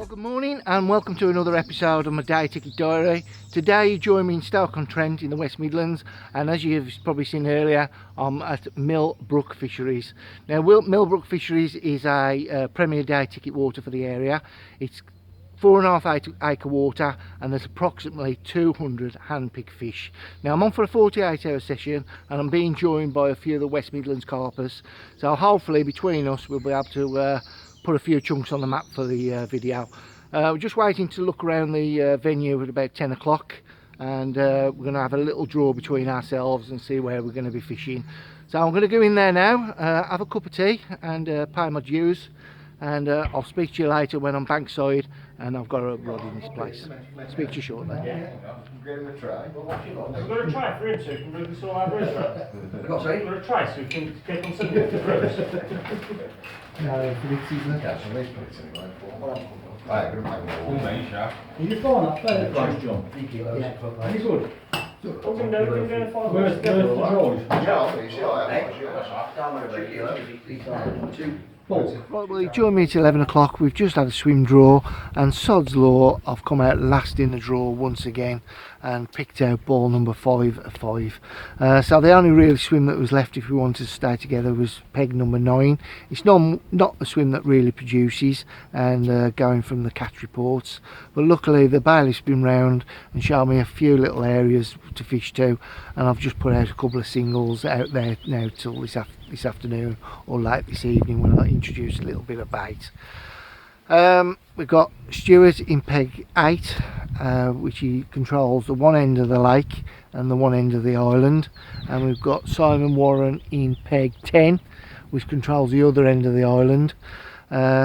Well, good morning and welcome to another episode of my day ticket diary. Today you join me in Stoke-on-Trent in the West Midlands, and as you've probably seen earlier, I'm at Millbrook Fisheries. Now Millbrook Fisheries is a premier day ticket water for the area. It's 4.5 acre water and there's approximately 200 hand-picked fish. Now I'm on for a 48-hour session and I'm being joined by a few of the West Midlands Carpers, so hopefully between us we'll be able to put a few chunks on the map for the video. We're just waiting to look around the venue at about 10 o'clock, and we're going to have a little draw between ourselves and see where we're going to be fishing. So I'm going to go in there now, have a cup of tea and pay my dues, and I'll speak to you later when I'm bankside and I've got a rod in this place. Speak to you shortly. Yeah. Give him a try. We've got a try for him so we can bring this all our bruise around. We've got a try so we can get on some of the bruise. No, for the season. Yeah, so let's put it anyway. Right, good man. Are you fine up there? Thanks, John. 3 kilos. Yeah. Are you good? We're going to find Where's the drawers? Yeah, I'll finish it. I'll have 2 kilos. Right, well, you joined me at 11 o'clock. We've just had a swim draw, and sod's law, I've come out last in the draw once again and picked out ball number 5 at 5. So the only really swim that was left if we wanted to stay together was peg number 9. It's not the swim that really produces, and going from the catch reports, but luckily the bailiff's been round and shown me a few little areas to fish to, and I've just put out a couple of singles out there now till this afternoon or late this evening when I introduce a little bit of bait. We've got Stuart in peg 8, which he controls the one end of the lake and the one end of the island, and we've got Simon Warren in peg 10, which controls the other end of the island.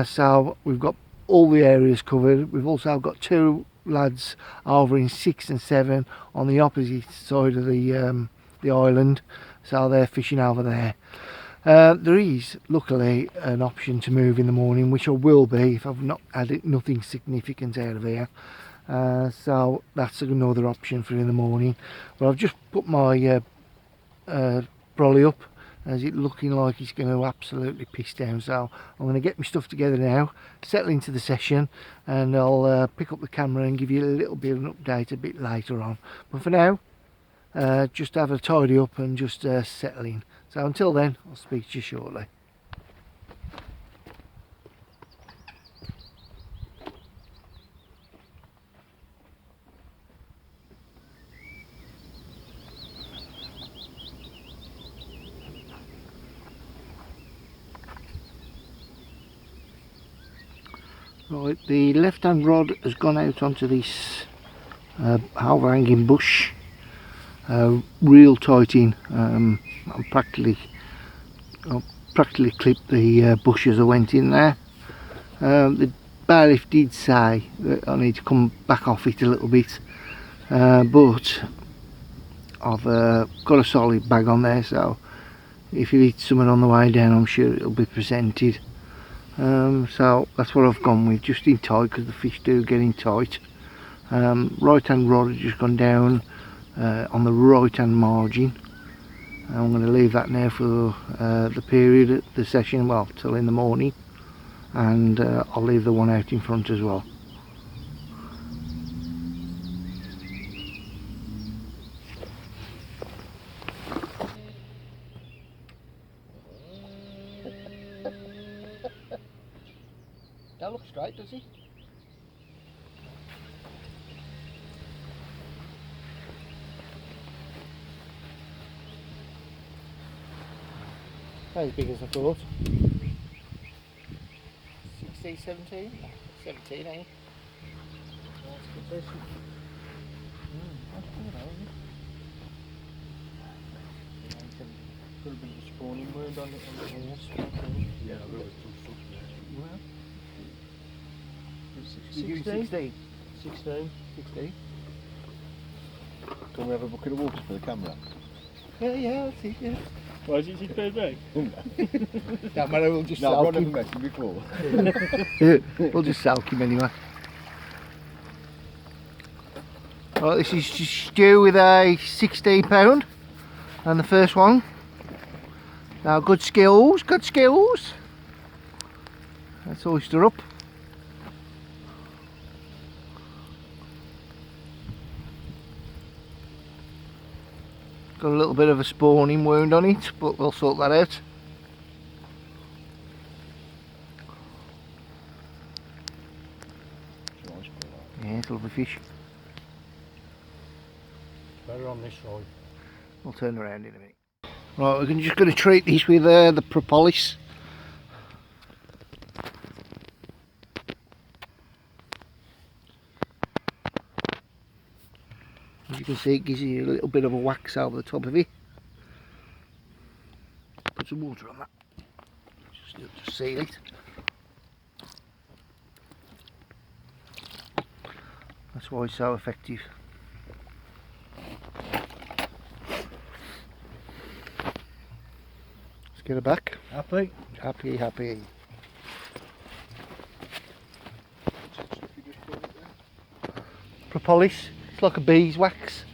So we've got all the areas covered. We've also got 2 lads over in 6 and 7 on the opposite side of the island, so they're fishing over there. There is luckily an option to move in the morning, which I will be if I've not had nothing significant out of here, so that's another option for in the morning. But I've just put my brolly up as it looking like it's going to absolutely piss down, so I'm going to get my stuff together now, settle into the session, and I'll pick up the camera and give you a little bit of an update a bit later on. But for now, just have a tidy up and just settle in. So until then, I'll speak to you shortly. Right, the left hand rod has gone out onto this overhanging bush, reel tight in. I'll practically clipped the bush as I went in there. The bailiff did say that I need to come back off it a little bit, but I've got a solid bag on there, so if you hit something on the way down I'm sure it'll be presented. So that's what I've gone with, just in tight because the fish do get in tight. Right hand rod has just gone down on the right hand margin. I'm going to leave that now for the period at the session, well, till in the morning, and I'll leave the one out in front as well. That looks straight, does he? Not as big as I thought. 16, 17? 17, eh? That's good fish. Could have been a spawning wound on it. Yeah, I've got 16. 16. Can we have a bucket of water for the camera? Yeah, I'll see, yeah. Why is it his first bag? Don't matter, we'll just No, soak I've never him. met him before. We'll just soak him anyway. Right, this is Stu with a 16 pound, and the first one. Now, good skills. That's oyster up. got a little bit of a spawning wound on it, but we'll sort that out. Yeah, it's a lovely fish. Better on this side. We'll turn around in a minute. Right, we're just going to treat this with the propolis. As you can see, it gives you a little bit of a wax over the top of it. Put some water on that. Just seal it. That's why it's so effective. Let's get her back. Happy? Happy, happy. Propolis, it's like a beeswax.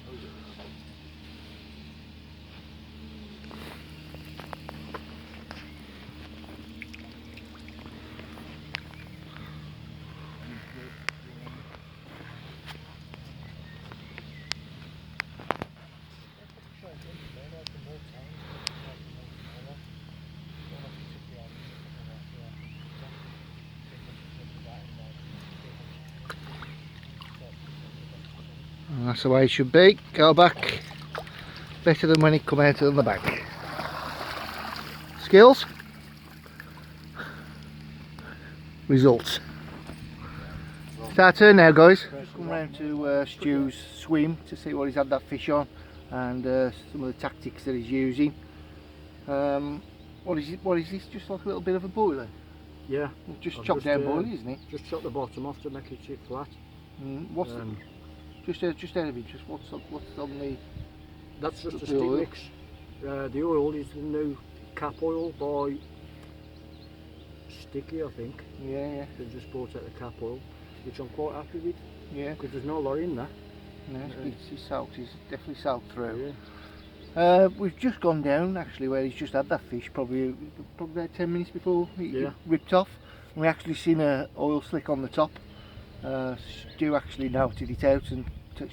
And that's the way it should be. Go back. Better than when it come out on the back. Skills. Results. It's our turn now, guys. Come round to Stu's swim to see what he's had that fish on, and some of the tactics that he's using. What is it? What is this? Just like a little bit of a boiler? Yeah. Just chopped down boilie, isn't it? Just chop the bottom off to make it sit flat. What's just out of interest? What's on the? That's just a the stick oil? mix. The oil is the new cap oil by Sticky, I think. Yeah, They just brought out the cap oil, which I'm quite happy with, yeah. because there's no lorry in there. No, he's soaked. He's definitely soaked through. Yeah. We've just gone down actually where he's just had that fish, probably about 10 minutes before it ripped off. And we actually seen a oil slick on the top. Stu actually noted it out and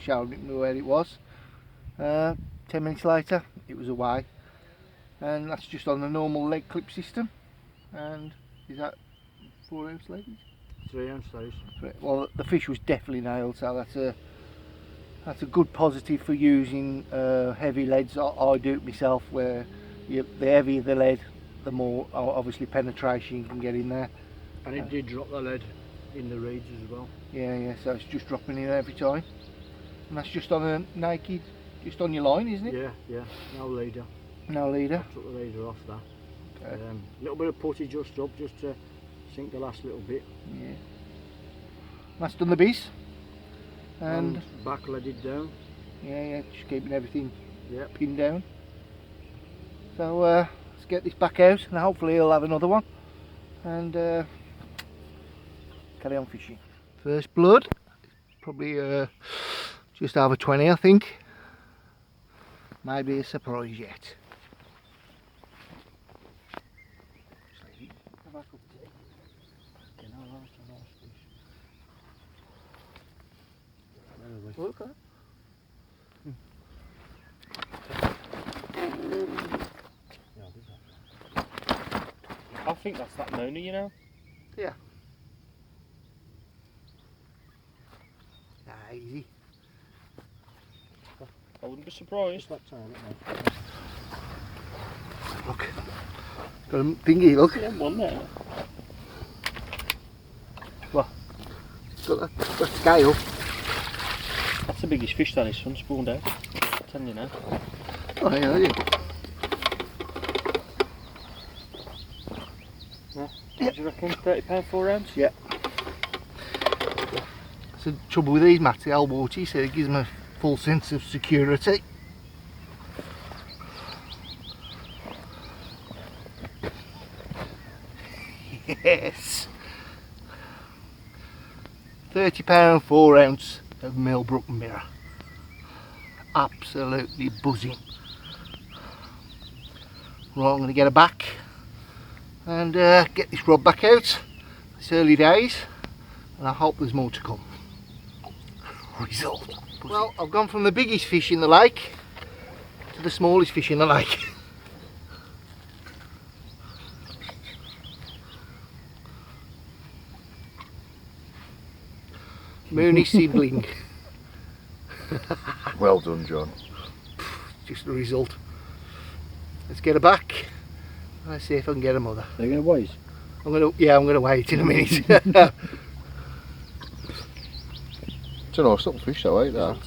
showed me where it was. 10 minutes later, it was away, and that's just on the normal leg clip system. And is that 4 ounce legs? 3 ounce size. Well, the fish was definitely nailed, so that's a good positive for using heavy leads. I do it myself, where the heavier the lead, the more obviously penetration you can get in there. And it did drop the lead in the reeds as well. Yeah, so it's just dropping in every time. And that's just on a naked, just on your line, isn't it? Yeah, no leader. No leader. I took the leader off that. Okay. Little bit of putty just up, just to sink the last little bit. Yeah. That's done the beast. And back leaded down. yeah, just keeping everything Yep. pinned down. So let's get this back out, and hopefully he'll have another one, and carry on fishing. First blood, probably just over 20, I think. Maybe a surprise yet. Look at I think that's that Mona, you know. yeah. Easy. I wouldn't be surprised. That time, Look. Got a thingy, look. Yeah, one there. What? Got that scale. That's the biggest fish that is from spawned out. I'm telling you now. Oh yeah, yeah. What do you reckon? £30 4 ounce? Yeah. That's the trouble with these mats, the old water, so it gives them a full sense of security. Yes. £30 4 ounce of Millbrook mirror. Absolutely buzzing. Right, I'm going to get her back and get this rod back out. It's early days, and I hope there's more to come. Result. Well, I've gone from the biggest fish in the lake to the smallest fish in the lake. Mooney sibling. Well done, John. Just the result. Let's get her back. Let's see if I can get her mother. They're going to wait. I'm gonna wait in a minute. It's a nice little fish though, ain't that?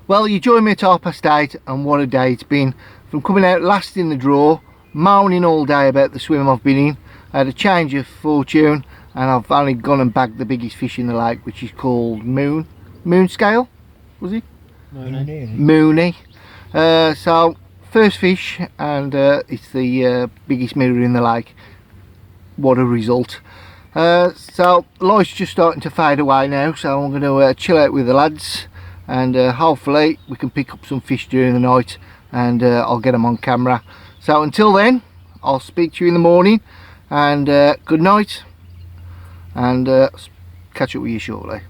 Well, you joined me at 8:30 and what a day it's been. From coming out last in the draw, moaning all day about the swim I've been in. I had a change of fortune and I've only gone and bagged the biggest fish in the lake, which is called moon scale, was it? Mooney. So first fish, and it's the biggest mirror in the lake. What a result. So light's just starting to fade away now, so I'm going to chill out with the lads, and hopefully we can pick up some fish during the night, and I'll get them on camera. So until then, I'll speak to you in the morning, and good night, and catch up with you shortly.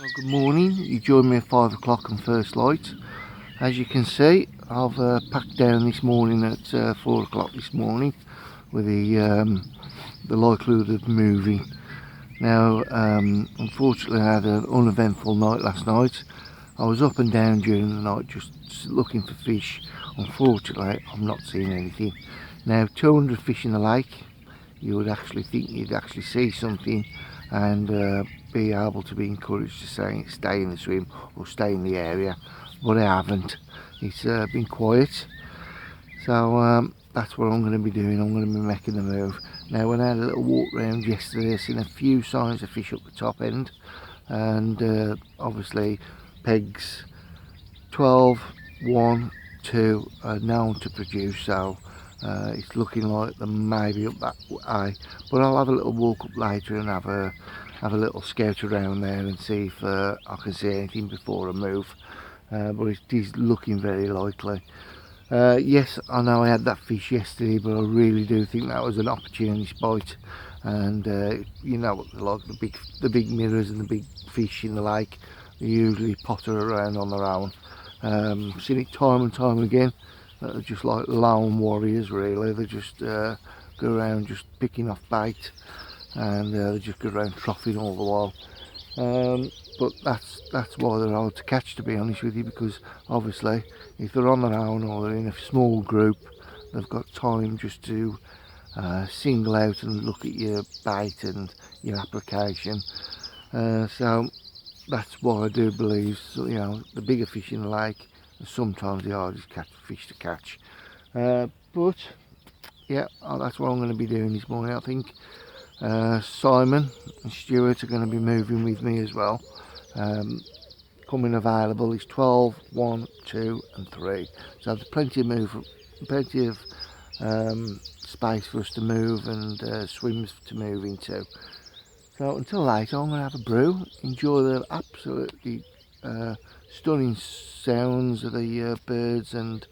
Well, good morning. You joined me at 5 o'clock on first light. As you can see, I've packed down this morning at 4 o'clock this morning with the likelihood of moving. Now, unfortunately, I had an uneventful night last night. I was up and down during the night just looking for fish. Unfortunately, I'm not seeing anything. Now, 200 fish in the lake, you would actually think you'd actually see something and be able to be encouraged to stay in the swim or stay in the area, but I haven't. It's been quiet, so that's what I'm going to be doing. I'm going to be making the move. Now, when I had a little walk round yesterday, I seen a few signs of fish up the top end, and obviously pegs 12, 1, 2 are known to produce, so it's looking like they may be up that way, but I'll have a little walk up later and have a little scout around there and see if I can see anything before I move, but it is looking very likely. Yes, I know I had that fish yesterday, but I really do think that was an opportunist bite, and you know what they're like, the big mirrors and the big fish in the lake, they usually potter around on their own. Seen it time and time again. They're just like lone warriors, really. They just go around just picking off bait, and they just go around troughing all the while. But that's why they're hard to catch, to be honest with you, because obviously if they're on their own or they're in a small group, they've got time just to single out and look at your bait and your application. So that's what I do believe. So, you know, the bigger fish in the lake are sometimes the hardest fish to catch. But yeah, that's what I'm going to be doing this morning. I think Simon and Stuart are going to be moving with me as well. Coming available is 12, 1, 2 and 3. So there's plenty of space for us to move and swims to move into. So until later I'm going to have a brew, enjoy the absolutely stunning sounds of the birds, and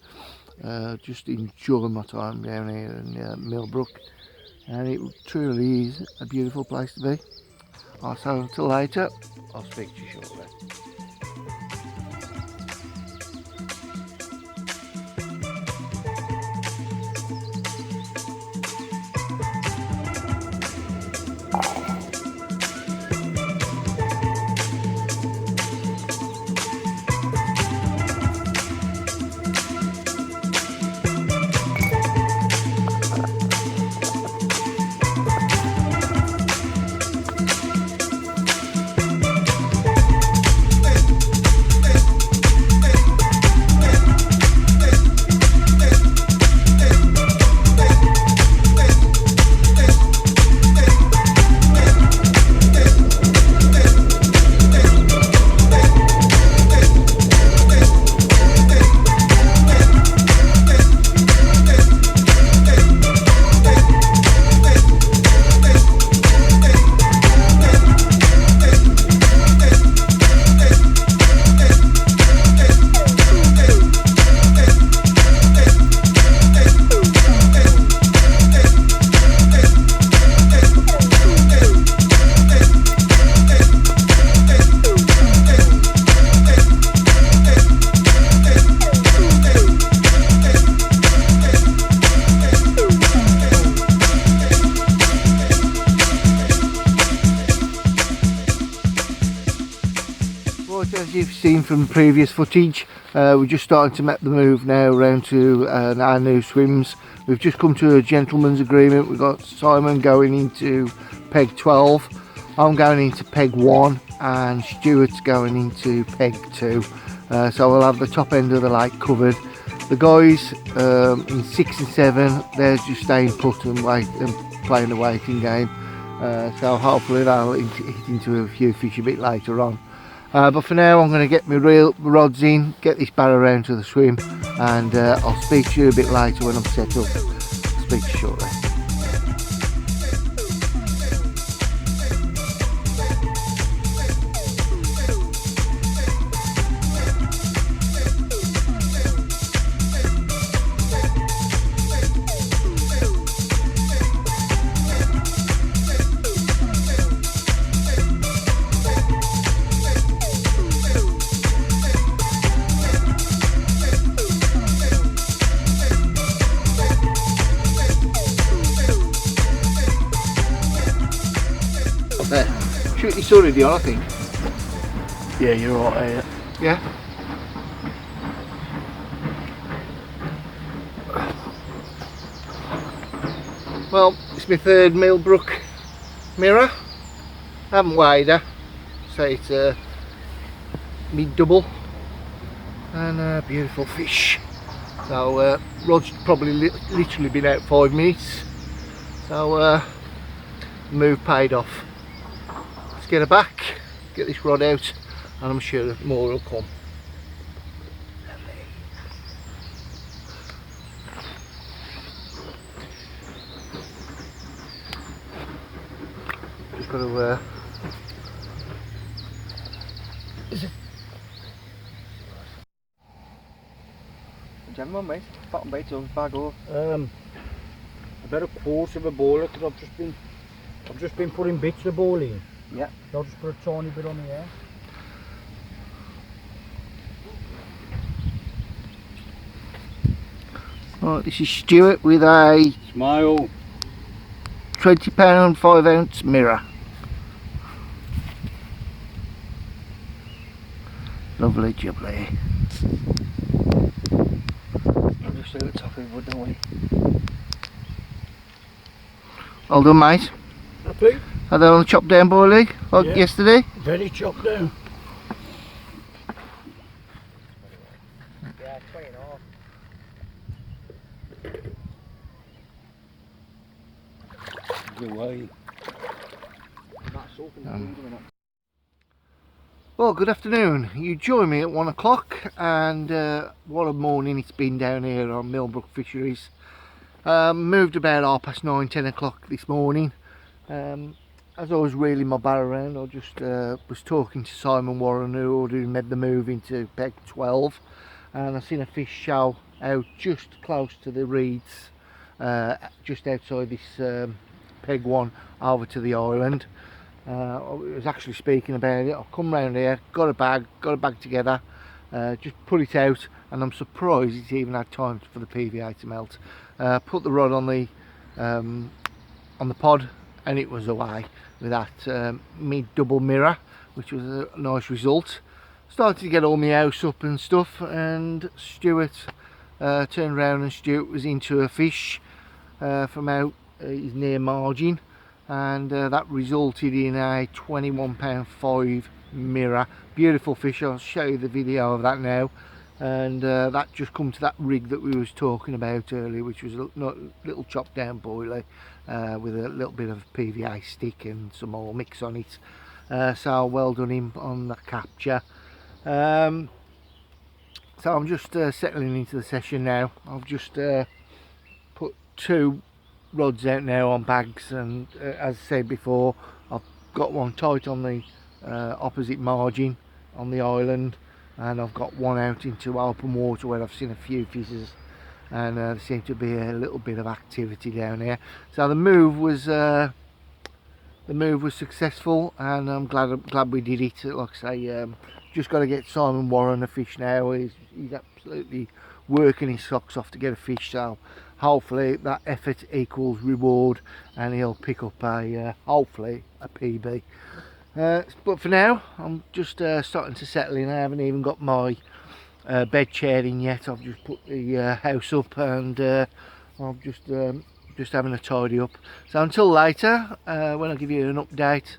just enjoy my time down here in Millbrook. And it truly is a beautiful place to be. So until later, I'll speak to you shortly. As you've seen from previous footage, we're just starting to make the move now around to our new swims. We've just come to a gentleman's agreement. We've got Simon going into peg 12, I'm going into peg 1 and Stuart's going into peg 2. So we'll have the top end of the lake covered. The guys in 6 and 7, they're just staying put and playing the waiting game. So hopefully they'll hit into a few fish a bit later on. But for now I'm going to get my reel rods in, get this barrow around to the swim, and I'll speak to you a bit later when I'm set up. I'll speak to you shortly. There. Shoot this already on, I think. Yeah, you're right. Yeah. Well, it's my third Millbrook mirror. I haven't weighed her, so it's mid-double and beautiful fish. So rod's probably literally been out 5 minutes. So move paid off. Let's get her back, get this rod out, and I'm sure more will come. Just got to Gentleman, mate, bottom bait on bag or About a quarter of a bowler, because I've just been putting bits of ball in. yeah. So I'll just put a tiny bit on the air. Right, this is Stuart with a Smile. £20 5-ounce mirror. Lovely jubbly. I'll just see the top of the wood, don't we? Well done, mate. Happy? Are they on the chop down boilie like Yeah. yesterday? Very chopped down. the way. That's open to feed them. Well, good afternoon. You join me at 1 o'clock, and what a morning it's been down here on Millbrook Fisheries. Moved about 9:30, 10 o'clock this morning. As I was reeling my barrow around, I just was talking to Simon Warren, who already made the move into peg 12, and I seen a fish show out just close to the reeds, just outside this peg 1 over to the island. I was actually speaking about it. I've come round here, got a bag together, just put it out, and I'm surprised it's even had time for the PVA to melt. Put the rod on the pod, and it was away with that mid double mirror, which was a nice result. Started to get all my house up and stuff, and Stuart turned around, and Stuart was into a fish from out his near margin, and that resulted in a £21.5 mirror. Beautiful fish. I'll show you the video of that now. And that just come to that rig that we was talking about earlier, which was a little chopped down boilie with a little bit of PVA stick and some more mix on it. So well done him on that capture. So I'm just settling into the session now. I've just put 2 rods out now on bags, and as I said before, I've got one tight on the opposite margin on the island, and I've got one out into open water where I've seen a few fishes, and there seemed to be a little bit of activity down here. So the move was successful, and I'm glad we did it. Like I say, just got to get Simon Warren a fish now. He's absolutely working his socks off to get a fish, so hopefully that effort equals reward, and he'll pick up a hopefully a PB. But for now, I'm just starting to settle in. I haven't even got my bed chair in yet. I've just put the house up, and I'm just having a tidy up. So until later, when I give you an update,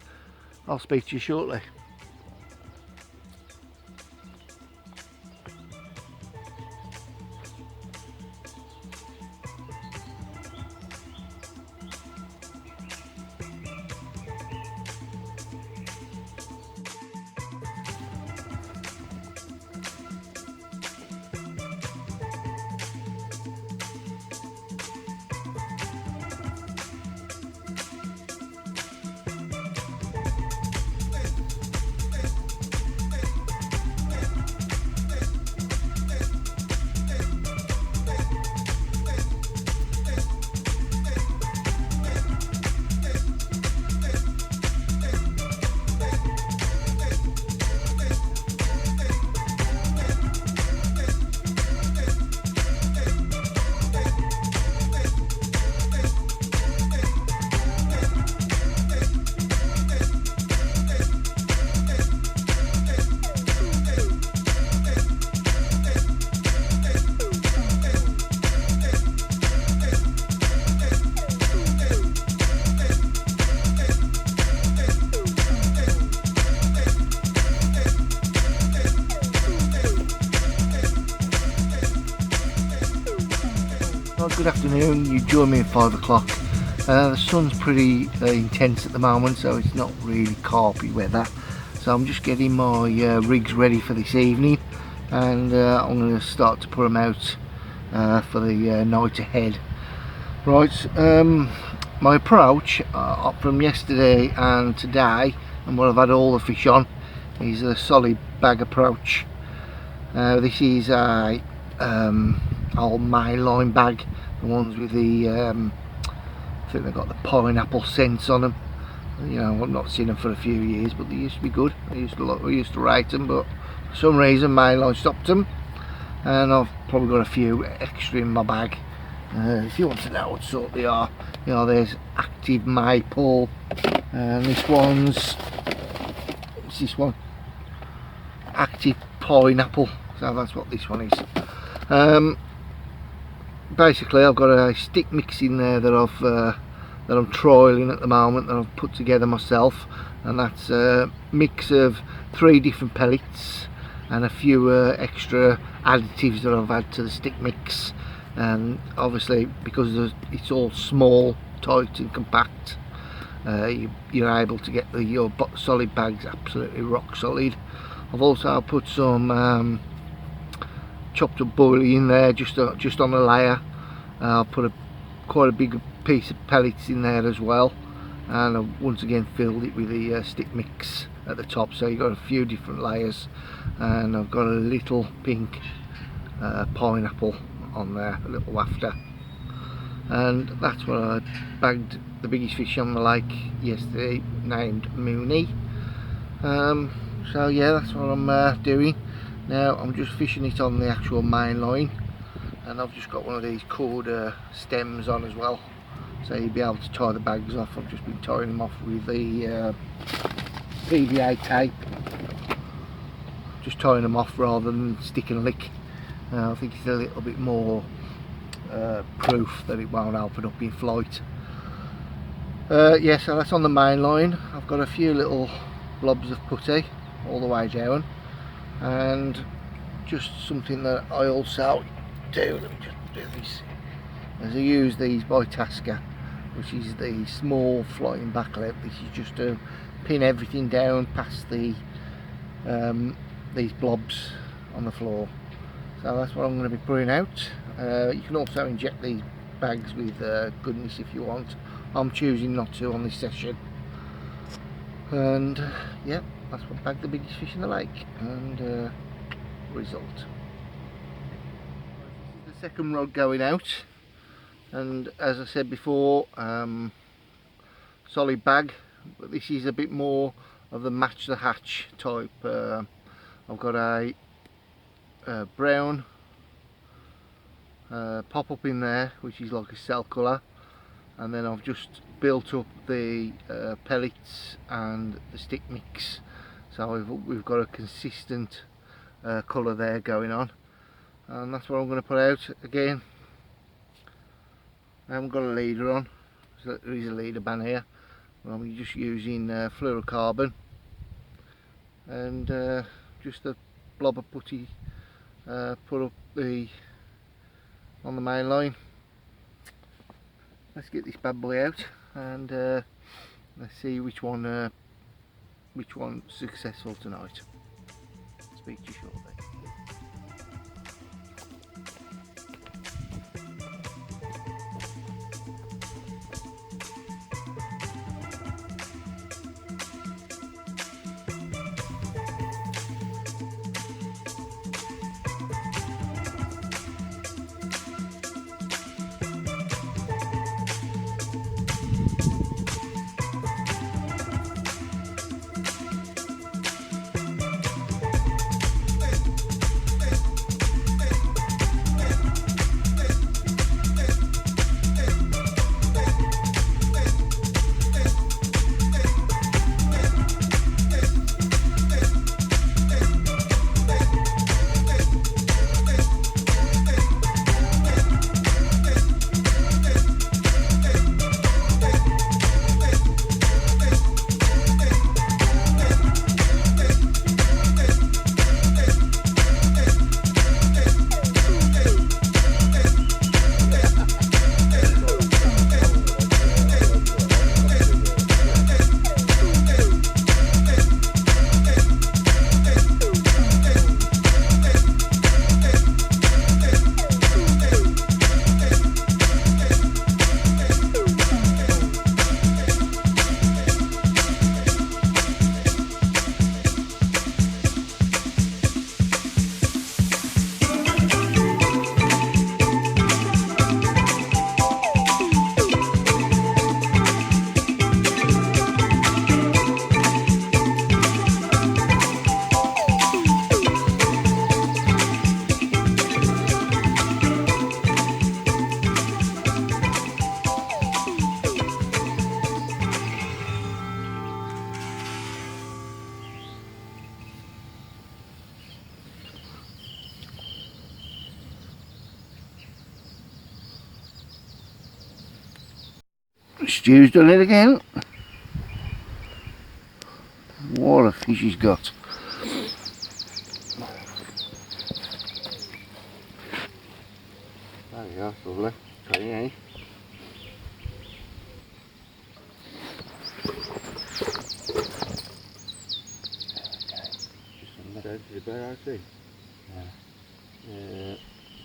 I'll speak to you shortly. Well, good afternoon. You join me at 5 o'clock. The sun's pretty intense at the moment, so it's not really carpy weather. So I'm just getting my rigs ready for this evening, and I'm going to start to put them out for the night ahead. Right, my approach from yesterday and today, and what I've had all the fish on, is a solid bag approach. This is a old mainline bag, the ones with the I think they've got the pineapple scents on them. You know, I've not seen them for a few years, but they used to be good. I used to rate them, but for some reason mainline stopped them, and I've probably got a few extra in my bag. If you want to know what sort they are, you know, there's active maple, and this one's, what's this one? Active pineapple. So that's what this one is. Basically, I've got a stick mix in there that I'm trialling at the moment, that I've put together myself, and that's a mix of 3 different pellets and a few extra additives that I've added to the stick mix. And obviously, because it's all small, tight and compact, you're able to get your solid bags absolutely rock solid. I've also put some chopped up bully in there just on a layer. I've put quite a big piece of pellets in there as well, and I've once again filled it with the stick mix at the top, so you've got a few different layers. And I've got a little pink pineapple on there, a little wafter, and that's what I bagged the biggest fish on the lake yesterday, named Mooney. So yeah, that's what I'm doing now. I'm just fishing it on the actual main line, and I've just got one of these cord stems on as well, so you'll be able to tie the bags off. I've just been tying them off with the PVA tape, just tying them off rather than stick and lick. I think it's a little bit more proof that it won't open up in flight. Yeah, so that's on the main line. I've got a few little blobs of putty all the way down, and just something that I also do, let me just do this, as I use these by Tasker, which is the small flying backlet. This is just to pin everything down past the these blobs on the floor. So that's what I'm going to be putting out. You can also inject these bags with goodness if you want. I'm choosing not to on this session. And yeah, that's what bagged the biggest fish in the lake, and result. This is the second rod going out, and as I said before, solid bag, but this is a bit more of the match the hatch type. I've got a brown pop up in there, which is like a cell colour, and then I've just built up the pellets and the stick mix, so we've got a consistent colour there going on, and that's what I'm going to put out. Again, I haven't got a leader on, so there is a leader band here. I'm just using fluorocarbon and just a blob of putty put up on the main line. Let's get this bad boy out, and let's see which one's successful tonight. Speak to you shortly. Stu's done it again. What a fish he's got. There you go, lovely. 28. is it better, I see?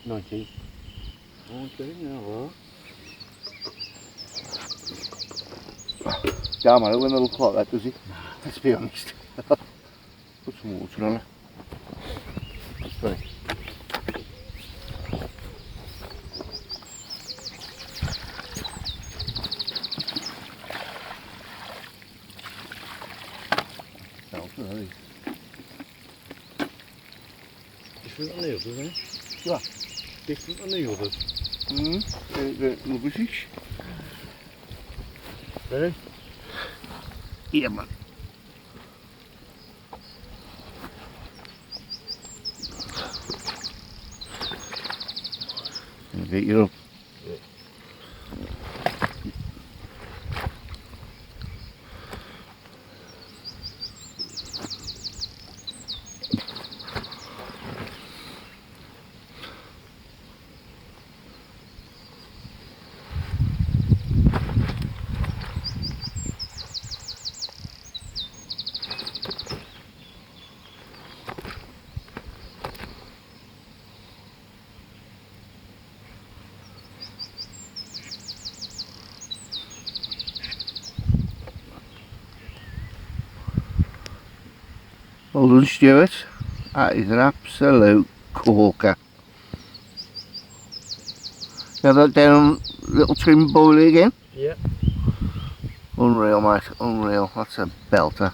19. 19, yeah, well. Damn, I don't want to look like that, does he? Let's be honest. Put some water on it. Sorry. Different than the others, eh? Yeah. Different than the others. The lovely fish. Ready? Yeah, man. Get you up. Well done, Stuart. That is an absolute corker. Have that down, little trim boilie again? Yeah. Unreal, mate, unreal. That's a belter.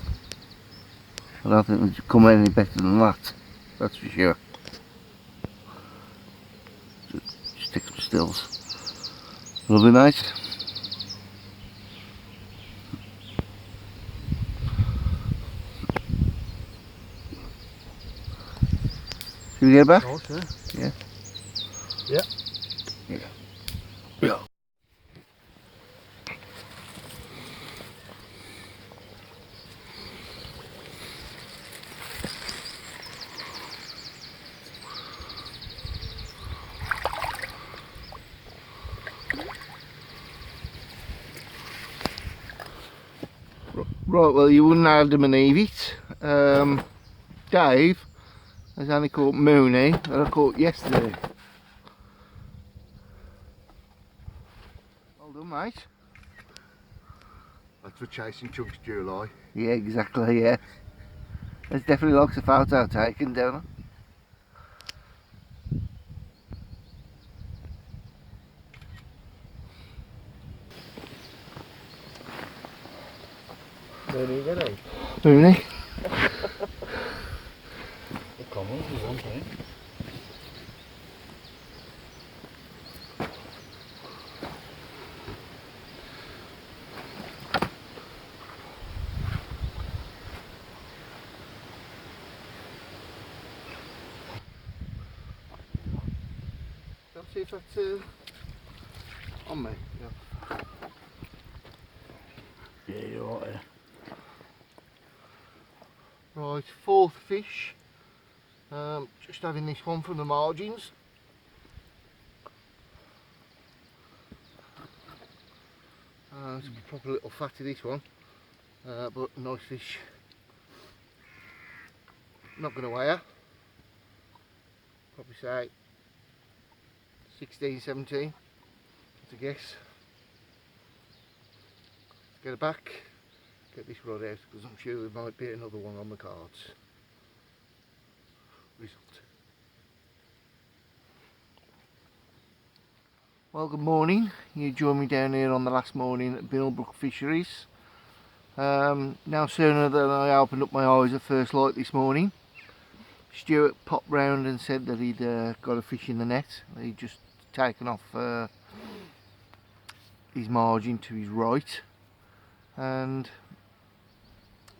I don't think we'd come any better than that, that's for sure. Just take some stills. Lovely, mate. Should we get back? Oh, sure. Yeah. Yeah. Yeah. Yeah. Right, well, you wouldn't have them and leave it. Dave has only caught Mooney that I caught yesterday. Well done, mate. That's for chasing chunks, July. Yeah, exactly, yeah. There's definitely lots of photo taken down there. There you go, eh? Mooney. The commons is one thing. Let's see if that's on me. Yeah. Yeah, you're right there. Right, fourth fish. Just having this one from the margins. It's a proper little fatty, this one, but nice fish. Not going to weigh her. Probably say 16, 17. That's a guess. Get her back. Get this rod out because I'm sure there might be another one on the cards. Result. Well, good morning. You joined me down here on the last morning at Millbrook Fisheries. Now sooner than I opened up my eyes at first light this morning, Stuart popped round and said that he'd got a fish in the net. He'd just taken off his margin to his right, and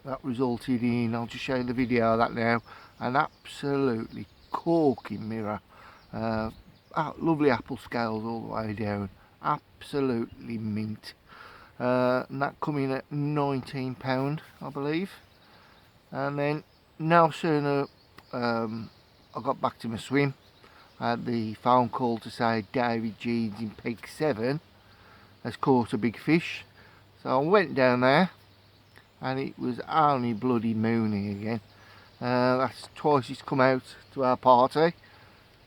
that resulted in, I'll just show you the video of that now, an absolutely corking mirror. Lovely apple scales all the way down, absolutely mint. And that coming at £19, I believe. And then no sooner I got back to my swim, I had the phone call to say David Jeynes in Peg 7 has caught a big fish. So I went down there and it was only bloody Mooney again. That's twice it's come out to our party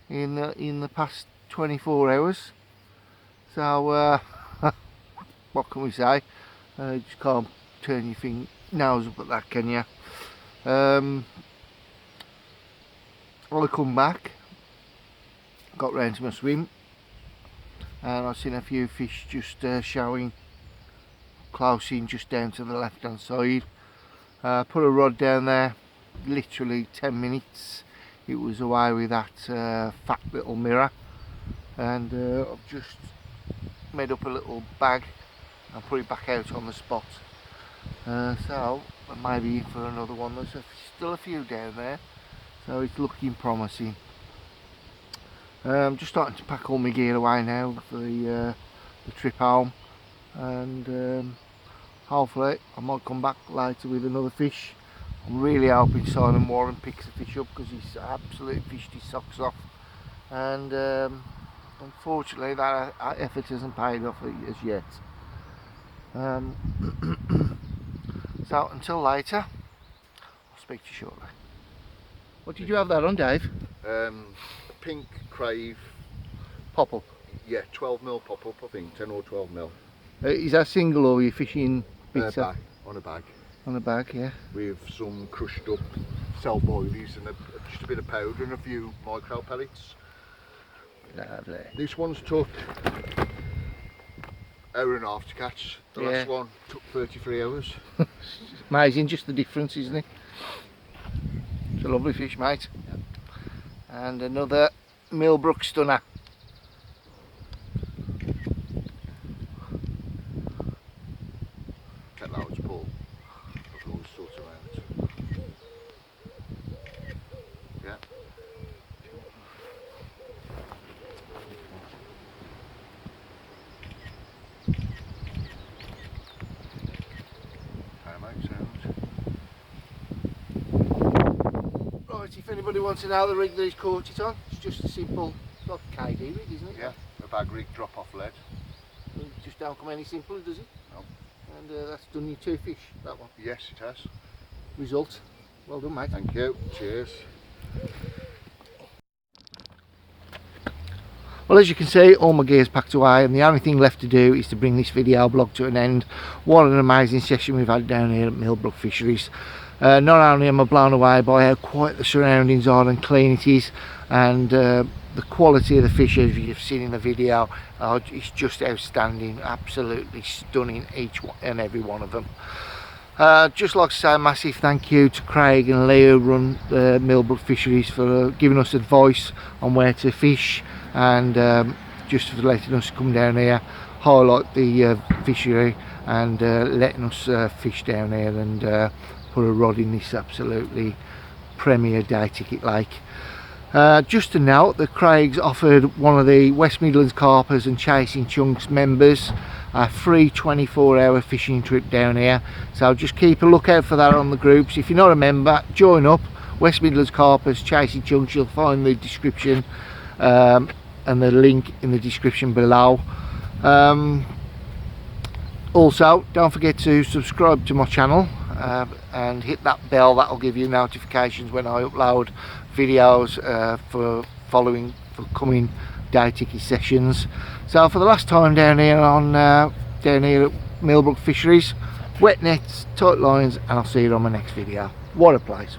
in the past 24 hours. So what can we say? You just can't turn your nose up at that, can you? I come back, got round to my swim, and I've seen a few fish just showing close in, just down to the left hand side. Put a rod down there, literally 10 minutes it was away with that fat little mirror, and I've just made up a little bag and put it back out on the spot. So I may be in for another one. There's still a few down there, so it's looking promising. I'm just starting to pack all my gear away now for the trip home, and hopefully I might come back later with another fish. I'm really hoping Simon Warren picks the fish up, because he's absolutely fished his socks off, and unfortunately that effort hasn't paid off as yet. So until later, I'll speak to you shortly. What did you have that on, Dave? Pink crave. Pop-up. Yeah, 12mm pop-up, I think, 10 or 12mm. Is that single, or are you fishing bits Bag, on a bag. On a bag, yeah. With some crushed up cell boilies and just a bit of powder and a few micro pellets. Lovely. This one's took hour and a half to catch. The last one took 33 hours. Amazing, just the difference, isn't it? It's a lovely fish, mate. And another Millbrook stunner. Cat loads, Paul. I can always sort around. Yeah. Right, if anybody wants to know the rig that he's caught it on, it's just a simple, like a KD rig, isn't it? Yeah, a bag rig, drop off lead. It just don't come any simpler, does it? No. And that's done you 2 fish, that one. Yes, it has. Result. Well done, mate. Thank you. Cheers. Well, as you can see, all my gear's packed away, and the only thing left to do is to bring this video blog to an end. What an amazing session we've had down here at Millbrook Fisheries. Not only am I blown away by how quiet the surroundings are and clean it is, and the quality of the fish, as you've seen in the video, it's just outstanding, absolutely stunning, each and every one of them. Just like to say a massive thank you to Craig and Leo who run Millbrook Fisheries for giving us advice on where to fish, and just for letting us come down here, highlight the fishery, and letting us fish down here and put a rod in this absolutely premier day ticket lake. Just to note that Craig's offered one of the West Midlands Carpers and Chasing Chunks members a free 24-hour fishing trip down here, so just keep a lookout for that on the groups. If you're not a member, join up. West Midlands Carpers, Chasing Chunks, you'll find the description and the link in the description below. Also, don't forget to subscribe to my channel and hit that bell. That'll give you notifications when I upload videos for coming day ticket sessions. So for the last time down here at Millbrook Fisheries, wet nets, tight lines, and I'll see you on my next video. What a place.